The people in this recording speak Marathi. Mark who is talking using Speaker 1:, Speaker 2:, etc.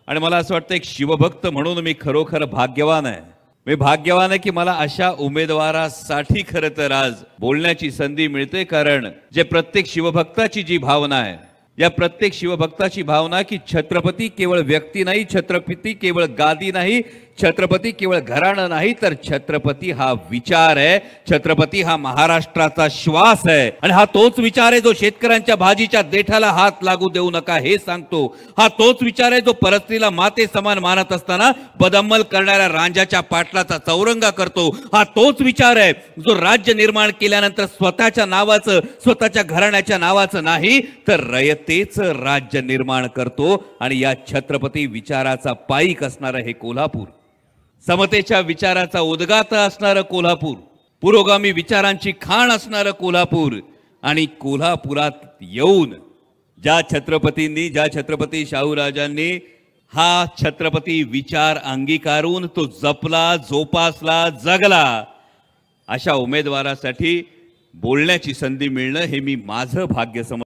Speaker 1: आणि मला असं वाटतं एक शिवभक्त म्हणून मी खरोखर भाग्यवान आहे। मी भाग्यवान आहे की मला अशा उमेदवारासाठी खरं तर आज बोलण्याची संधी मिळते, कारण जे प्रत्येक शिवभक्ताची जी भावना आहे, या प्रत्येक शिवभक्ताची भावना की छत्रपती केवळ व्यक्ती नाही, छत्रपती केवळ गादी नाही, छत्रपती केवळ घराणं नाही, तर छत्रपती हा विचार आहे, छत्रपती हा महाराष्ट्राचा श्वास आहे। आणि हा तोच विचार आहे जो शेतकऱ्यांच्या भाजीच्या देठाला हात लागू देऊ नका हे सांगतो। हा तोच विचार आहे जो परस्त्रीला माते समान मानत असताना बदअमल करणाऱ्या रांजाच्या पाटलाचा चौरंगा करतो। हा तोच विचार आहे जो राज्य निर्माण केल्यानंतर स्वतःच्या नावाचं, स्वतःच्या घराण्याच्या नावाचं नाही, तर रयतेचं राज्य निर्माण करतो। आणि या छत्रपती विचाराचा पाईक असणारं हे कोल्हापूर, समतेच्या विचाराचा उद्गाता असणारं कोल्हापूर, पुरोगामी विचारांची खाण असणारं कोल्हापूर, आणि कोल्हापुरात येऊन ज्या छत्रपतींनी, ज्या छत्रपती शाहूराजांनी हा छत्रपती विचार अंगीकारून तो जपला, जोपासला, जगला, अशा उमेदवारासाठी बोलण्याची संधी मिळणं हे मी माझं भाग्य समजतो।